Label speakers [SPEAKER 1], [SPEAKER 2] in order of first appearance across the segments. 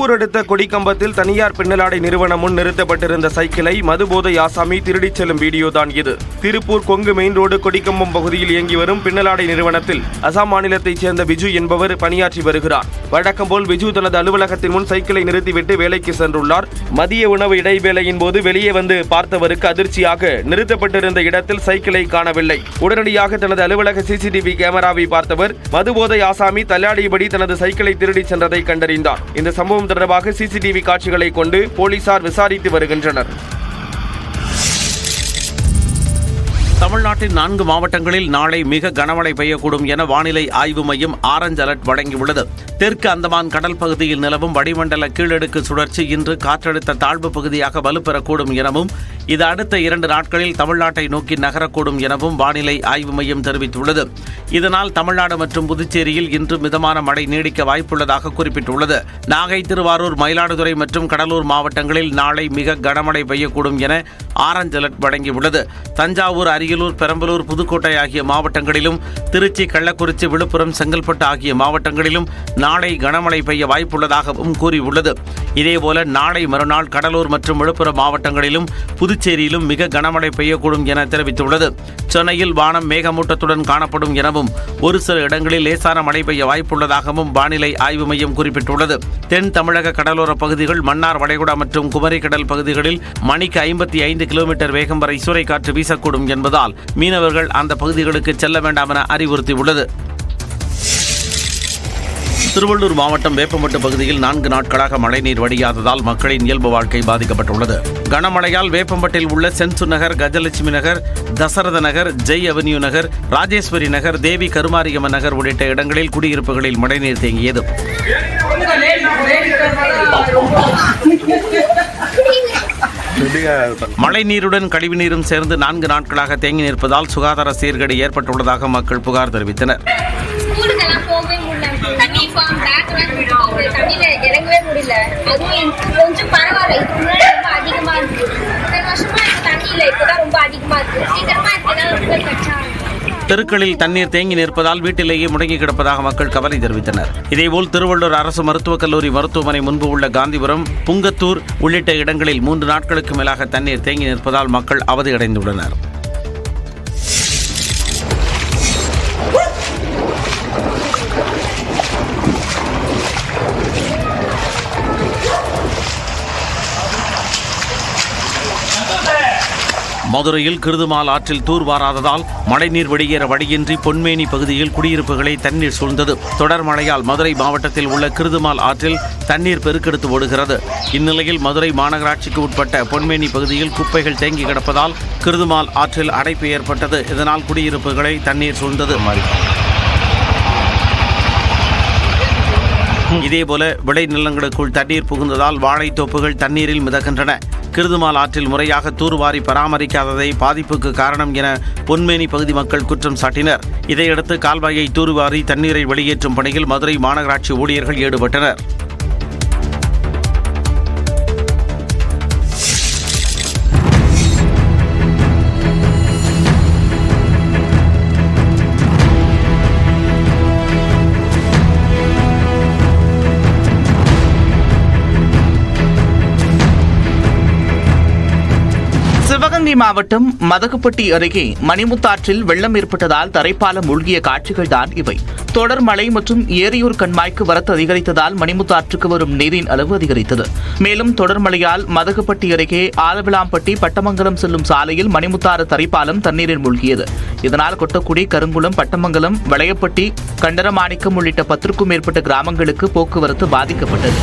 [SPEAKER 1] திருப்பூர் அடுத்த கொடிக்கம்பத்தில் தனியார் பின்னலாடை நிறுவனம் முன் நிறுத்தப்பட்டிருந்த சைக்கிளை மதுபோதை ஆசாமி திருடிச் செல்லும் வீடியோதான் இது. திருப்பூர் கொங்கு மெயின் ரோடு கொடிக்கம்பம் பகுதியில் இயங்கி வரும் பின்னலாடை நிறுவனத்தில் அசாம் மாநிலத்தைச் சேர்ந்த விஜு என்பவர் பணியாற்றி வருகிறார். வழக்கம் போல் விஜு தனது அலுவலகத்தின் முன் சைக்கிளை நிறுத்திவிட்டு வேலைக்கு சென்றுள்ளார். மதிய உணவு இடைவேளையின் போது வெளியே வந்து பார்த்தவருக்கு அதிர்ச்சியாக நிறுத்தப்பட்டிருந்த இடத்தில் சைக்கிளை காணவில்லை. உடனடியாக தனது அலுவலக சிசிடிவி கேமராவை பார்த்தவர் மதுபோதை ஆசாமி தள்ளாடியபடி தனது சைக்கிளை திருடி சென்றதை கண்டறிந்தார். இந்த சம்பவம் தொடர்பாக சிசிடிவி காட்சிகளை கொண்டு போலீசார் விசாரித்து வருகின்றனர்.
[SPEAKER 2] தமிழ்நாட்டின் 4 மாவட்டங்களில் நாளை மிக கனமழை பெய்யக்கூடும் என வானிலை ஆய்வு மையம் ஆரஞ்ச் அலர்ட் வழங்கியுள்ளது. தெற்கு அந்தமான் கடல் பகுதியில் நிலவும் வளிமண்டல கீழடுக்கு சுழற்சி இன்று காற்றழுத்த தாழ்வு பகுதியாக வலுப்பெறக்கூடும் எனவும் இது அடுத்த 2 நாட்களில் தமிழ்நாட்டை நோக்கி நகரக்கூடும் எனவும் வானிலை ஆய்வு மையம் தெரிவித்துள்ளது. இதனால் தமிழ்நாடு மற்றும் புதுச்சேரியில் இன்று மிதமான மழை நீடிக்க வாய்ப்புள்ளதாக குறிப்பிட்டுள்ளது. நாகை, திருவாரூர், மயிலாடுதுறை மற்றும் கடலூர் மாவட்டங்களில் நாளை மிக கனமழை பெய்யக்கூடும் என ஆரஞ்ச் அலர்ட் வழங்கியுள்ளது. தஞ்சாவூர், அரியலூர், பெரம்பலூர், புதுக்கோட்டை ஆகிய மாவட்டங்களிலும் திருச்சி, கள்ளக்குறிச்சி, விழுப்புரம், செங்கல்பட்டு ஆகிய மாவட்டங்களிலும் நாளை கனமழை பெய்ய வாய்ப்புள்ளதாகவும் கூறியுள்ளது. இதேபோல நாளை மறுநாள் கடலூர் மற்றும் விழுப்புரம் மாவட்டங்களிலும் புதுச்சேரியிலும் மிக கனமழை பெய்யக்கூடும் என தெரிவித்துள்ளது. சென்னையில் வானம் மேகமூட்டத்துடன் காணப்படும் எனவும் ஒரு சில இடங்களில் லேசான மழை பெய்ய வாய்ப்புள்ளதாகவும் வானிலை ஆய்வு மையம் குறிப்பிட்டுள்ளது. தென் தமிழக கடலோர பகுதிகள், மன்னார் வளைகுடா மற்றும் குமரி கடல் பகுதிகளில் மணிக்கு 55 கிலோமீட்டர் வேகம் வரை சூறைக்காற்று வீசக்கூடும் என்பதால் மீனவர்கள் அந்த பகுதிகளுக்கு செல்ல வேண்டாம் என அறிவுறுத்தியுள்ளது. திருவள்ளூர் மாவட்டம் வேப்பம்பட்டு பகுதியில் 4 நாட்களாக மழைநீர் வடியாததால் மக்களின் இயல்பு வாழ்க்கை பாதிக்கப்பட்டுள்ளது. கனமழையால் வேப்பம்பட்டில் உள்ள சென்சு நகர், கஜலட்சுமி நகர், தசரத நகர், ஜெய் அவென்யூ நகர், ராஜேஸ்வரி நகர், தேவி கருமாரியம்மன் நகர் உள்ளிட்ட இடங்களில் குடியிருப்புகளில் மழைநீர் தேங்கியது. மழைநீருடன் கழிவுநீரும் சேர்ந்து 4 நாட்களாக தேங்கி நிற்பதால் சுகாதார சீர்கேடு ஏற்பட்டுள்ளதாக மக்கள் புகார் தெரிவித்தனர்.
[SPEAKER 3] தண்ணியில இறங்கவே முடியல. அதுவும் கொஞ்சம் பரவாயில்ல. இதுக்கு முன்னாடி ரொம்ப அதிகமா இருக்கு. இத்தனை வருஷமா தண்ணியில இப்பதான் ரொம்ப அதிகமா இருக்கு. சீக்கிரமா
[SPEAKER 2] தெருக்களில் தண்ணீர் தேங்கி நிற்பதால் வீட்டிலேயே முடங்கி கிடப்பதாக மக்கள் கவலை தெரிவித்தனர். இதேபோல் திருவள்ளூர் அரசு மருத்துவக் கல்லூரி மருத்துவமனை முன்பு உள்ள காந்திபுரம், புங்கத்தூர் உள்ளிட்ட இடங்களில் 3 நாட்களுக்கு மேலாக தண்ணீர் தேங்கி நிற்பதால் மக்கள் அவதியடைந்துள்ளனர். மதுரையில் கிருதுமால் ஆற்றில் தூர்வாராததால் மழைநீர் வெளியேற வழியின்றி பொன்மேனி பகுதியில் குடியிருப்புகளை தண்ணீர் சூழ்ந்தது. தொடர் மழையால் மதுரை மாவட்டத்தில் உள்ள கிருதுமால் ஆற்றில் தண்ணீர் பெருக்கெடுத்து ஓடுகிறது. இந்நிலையில் மதுரை மாநகராட்சிக்கு உட்பட்ட பொன்மேனி பகுதியில் குப்பைகள் தேங்கி கிடப்பதால் கிருதுமால் ஆற்றில் அடைப்பு ஏற்பட்டது. இதனால் குடியிருப்புகளை தண்ணீர் சூழ்ந்தது. இதேபோல விளை நிலங்களுக்குள் தண்ணீர் புகுந்ததால் வாழைத்தோப்புகள் தண்ணீரில் மிதக்கின்றன. கிருதுமால் ஆற்றில் முறையாக தூர்வாரி பராமரிக்காததை பாதிப்புக்கு காரணம் என பொன்மேனி பகுதி மக்கள் குற்றம் சாட்டினர். இதையடுத்து கால்வாயை தூர்வாரி தண்ணீரை வெளியேற்றும் பணியில் மதுரை மாநகராட்சி ஊழியர்கள் ஈடுபட்டனர்.
[SPEAKER 4] சிவகங்கை மாவட்டம் மதகுப்பட்டி அருகே மணிமுத்தாற்றில் வெள்ளம் ஏற்பட்டதால் தரைப்பாலம் மூழ்கிய காட்சிகள் தான் இவை. தொடர் மழை மற்றும் ஏரியூர் கண்மாய்க்கு வரத்து அதிகரித்ததால் மணிமுத்தாற்றுக்கு வரும் நீரின் அளவு அதிகரித்தது. மேலும் தொடர் மழையால் மதகுப்பட்டி அருகே ஆலவிளாம்பட்டி பட்டமங்கலம் செல்லும் சாலையில் மணிமுத்தாறு தரைப்பாலம் தண்ணீரில் மூழ்கியது. இதனால் கொட்டக்குடி, கருங்குளம், பட்டமங்கலம், வளையப்பட்டி, கண்டரமாணிக்கம் உள்ளிட்ட 10க்கும் மேற்பட்ட கிராமங்களுக்கு போக்குவரத்து பாதிக்கப்பட்டது.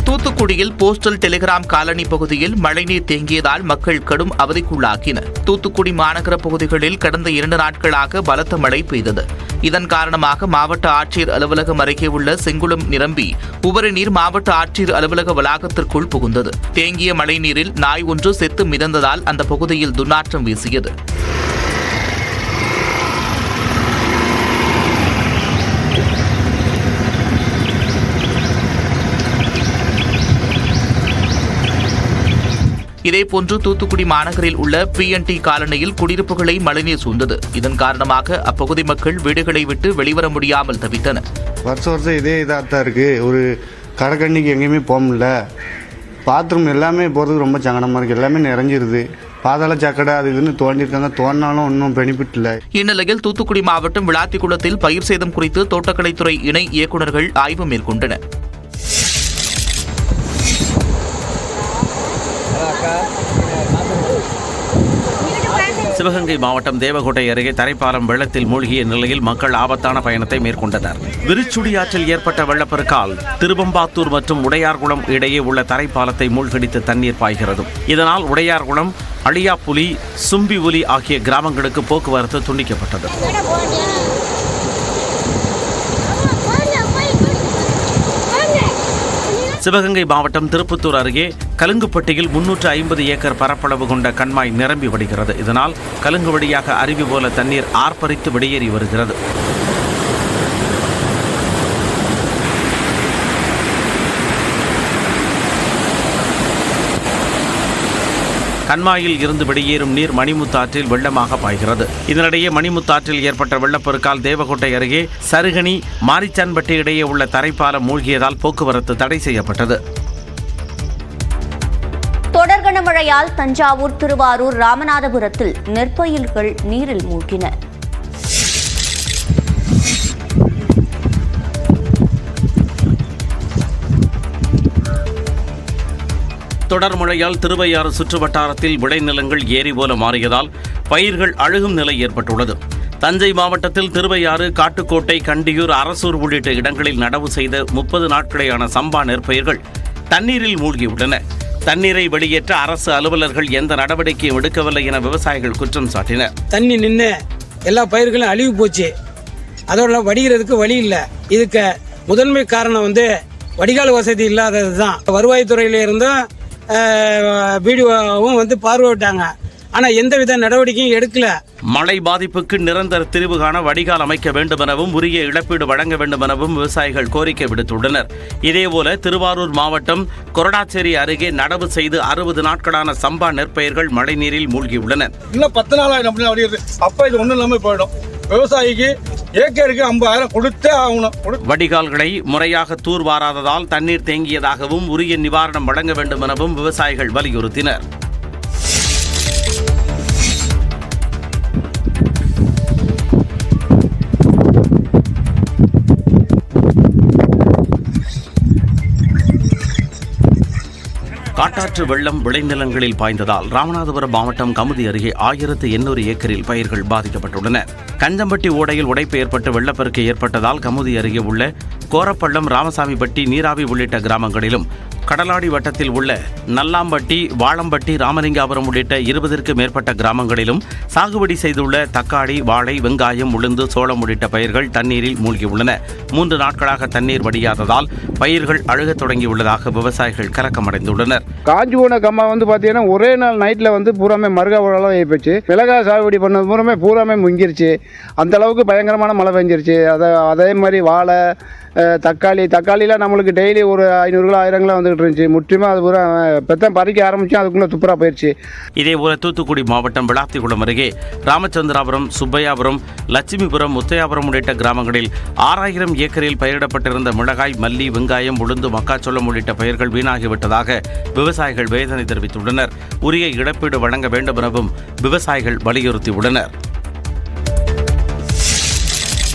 [SPEAKER 4] தூத்துக்குடியில் போஸ்டல் டெலிகிராம் காலனி பகுதியில் மழைநீர் தேங்கியதால் மக்கள் கடும் அவதிக்குள்ளாகினர். தூத்துக்குடி மாநகர பகுதிகளில் கடந்த 2 நாட்களாக பலத்த மழை பெய்தது. இதன் காரணமாக மாவட்ட ஆட்சியர் அலுவலகம் அருகே உள்ள செங்குளம் நிரம்பி உபரி நீர் மாவட்ட ஆட்சியர் அலுவலக வளாகத்திற்குள் புகுந்தது. தேங்கிய மழைநீரில் நாய் ஒன்று செத்து மிதந்ததால் அந்த பகுதியில் துர்நாற்றம் வீசியது. இதேபோன்று தூத்துக்குடி மாநகரில் உள்ள PNT காலனியில் குடியிருப்புகளை மழைநீர் சூழ்ந்தது. இதன் காரணமாக அப்பகுதி மக்கள் வீடுகளை விட்டு வெளிவர முடியாமல் தவித்தனர்.
[SPEAKER 5] வருஷம் இதே இதாக தான் இருக்குது. ஒரு கடைக்கண்ணிக்கு எங்கேயுமே போக முடியல. பாத்ரூம் எல்லாமே போகிறதுக்கு ரொம்ப சங்கடமாக இருக்குது. எல்லாமே நிறைஞ்சிருது. பாதாள சாக்கடை அது இதுன்னு தோண்டியிருக்காங்க. தோண்டினாலும் ஒன்றும் பெனிஃபிட் இல்லை.
[SPEAKER 4] இந்நிலையில் தூத்துக்குடி மாவட்டம் விளாத்திக்குளத்தில் பயிர் சேதம் குறித்து தோட்டக்கலைத்துறை இணை இயக்குநர்கள் ஆய்வு மேற்கொண்டனர்.
[SPEAKER 2] சிவகங்கை மாவட்டம் தேவகோட்டை அருகே தரைப்பாலம் வெள்ளத்தில் மூழ்கிய நிலையில் மக்கள் ஆபத்தான பயணத்தை மேற்கொண்டனர். விருச்சுடி ஆற்றில் ஏற்பட்ட வெள்ளப்பெருக்கால் திருவம்பாத்தூர் மற்றும் உடையார்குளம் இடையே உள்ள தரைப்பாலத்தை மூழ்கடித்து தண்ணீர் பாய்கிறது. இதனால் உடையார்குளம், அழியாப்புலி, சும்பிவுலி ஆகிய கிராமங்களுக்கு போக்குவரத்து துண்டிக்கப்பட்டது. சிவகங்கை மாவட்டம் திருப்பத்தூர் அருகே கலுங்குப்பட்டியில் 350 ஏக்கர் பரப்பளவு கொண்ட கண்மாய் நிரம்பி வடிகிறது. இதனால் கலுங்கு வழியாக அருவி போல தண்ணீர் ஆர்ப்பரித்து வெளியேறி வருகிறது. கண்மாயில் இருந்து வெளியேறும் நீர் மணிமுத்தாற்றில் வெள்ளமாக பாய்கிறது. இதனிடையே மணிமுத்தாற்றில் ஏற்பட்ட வெள்ளப்பெருக்கால் தேவகோட்டை அருகே சருகணி, மாரிச்சான்பட்டி இடையே உள்ள தரைப்பாலம் மூழ்கியதால் போக்குவரத்து தடை செய்யப்பட்டது.
[SPEAKER 6] தொடர் கனமழையால் தஞ்சாவூர், திருவாரூர், ராமநாதபுரத்தில் நெற்பயிர்கள் நீரில் மூழ்கின.
[SPEAKER 2] தொடர் மழையால் திருவையாறு சுற்றுவட்டாரத்தில் விளைநிலங்கள் ஏரி போல மாறியதால் பயிர்கள் அழுகும் நிலை ஏற்பட்டுள்ளது. தஞ்சை மாவட்டத்தில் திருவையாறு, காட்டுக்கோட்டை, கண்டியூர், அரசூர் உள்ளிட்ட இடங்களில் நடவு செய்த 30 நாட்களேயான சம்பா நெற்பயிர்கள் தண்ணீரில் மூழ்கியுள்ளன. தண்ணீரை வெளியேற்ற அரசு அலுவலர்கள் எந்த நடவடிக்கையும் எடுக்கவில்லை என விவசாயிகள் குற்றம் சாட்டினர்.
[SPEAKER 7] தண்ணி நின்று எல்லா பயிர்களும் அழிவு போச்சு. அதோட வடிகிறதுக்கு வழி இல்லை. இதுக்கு முதன்மை காரணம் வடிகால் வசதி இல்லாதது தான். வருவாய்த்துறையில இருந்தும் வீடியோவும் பார்வையிட்டாங்க. ஆனால் எந்தவித நடவடிக்கையும் எடுக்கல.
[SPEAKER 2] மழை பாதிப்புக்கு நிரந்தர தீர்வு காண வடிகால் அமைக்க வேண்டும் எனவும் உரிய இழப்பீடு வழங்க வேண்டும் எனவும் விவசாயிகள் கோரிக்கை விடுத்துள்ளனர். இதேபோல திருவாரூர் மாவட்டம் கொரடாச்சேரி அருகே நடவு செய்து 60 நாட்களான சம்பா நெற்பயிர்கள் மழைநீரில் மூழ்கியுள்ளன.
[SPEAKER 8] இன்னும் 10 நாள் ஆயிடும். அப்ப இது ஒன்றும் இல்லாமல் போயிடும். விவசாயிக்கு ஏக்கருக்கு 50,000 கொடுத்தே ஆகணும்.
[SPEAKER 2] வடிகால்களை முறையாக தூர்வாராததால் தண்ணீர் தேங்கியதாகவும் உரிய நிவாரணம் வழங்க வேண்டும் எனவும் விவசாயிகள் வலியுறுத்தினர். காட்டாற்று வெள்ளம் விளைநிலங்களில் பாய்ந்ததால் ராமநாதபுரம் மாவட்டம் கமுதி அருகே 1800 ஏக்கரில் பயிர்கள் பாதிக்கப்பட்டுள்ளன. கஞ்சம்பட்டி ஓடையில் உடைப்பு ஏற்பட்டு வெள்ளப்பெருக்கு ஏற்பட்டதால் கமுதி அருகே உள்ள கோரப்பள்ளம், ராமசாமிப்பட்டி, நீராவி உள்ளிட்ட கிராமங்களிலும், கடலாடி வட்டத்தில் உள்ள நல்லாம்பட்டி, வாழம்பட்டி, ராமலிங்காபுரம் உள்ளிட்ட 20க்கும் மேற்பட்ட கிராமங்களிலும் சாகுபடி செய்துள்ள தக்காளி, வாழை, வெங்காயம், உளுந்து, சோளம் உள்ளிட்ட பயிர்கள் தண்ணீரில் மூழ்கியுள்ளன. 3 நாட்களாக தண்ணீர் வடியாததால் பயிர்கள் அழுகத் தொடங்கியுள்ளதாக விவசாயிகள் கலக்கமடைந்துள்ளனர்.
[SPEAKER 5] காஞ்சி போன கம்மா பார்த்தீங்கன்னா ஒரே நாள் நைட்டில் பூராமே மருகா உரலாம் ஆகிப்போச்சு. மிளகாய் சாகுபடி பண்ணது பூராமே முங்கிருச்சு. அந்த அளவுக்கு பயங்கரமான மழை பெஞ்சிருச்சு. அதே மாதிரி வாழை, தக்காளிலாம் நம்மளுக்கு டெய்லி ஒரு 500 கிலோ 1000 கிலோ வந்துகிட்டு இருந்துச்சு. முற்றிலுமா அது பூரா பெத்தம் பறிக்க ஆரம்பிச்சு அதுக்குள்ளே துப்புரா போயிடுச்சு.
[SPEAKER 2] இதேபோல தூத்துக்குடி மாவட்டம் விளாத்திக்குளம் அருகே ராமச்சந்திராபுரம், சுப்பையாபுரம், லட்சுமிபுரம், முத்தையாபுரம் உள்ளிட்ட கிராமங்களில் 6000 ஏக்கரில் பயிரிடப்பட்டிருந்த மிளகாய், மல்லி, வெங்காயம், உளுந்து, மக்காச்சோளம் உள்ளிட்ட பயிர்கள் வீணாகிவிட்டதாக விவசாயிகள் வேதனை தெரிவித்துள்ளனர். உரிய இழப்பீடு வழங்க வேண்டும் எனவும் விவசாயிகள் வலியுறுத்தியுள்ளனர்.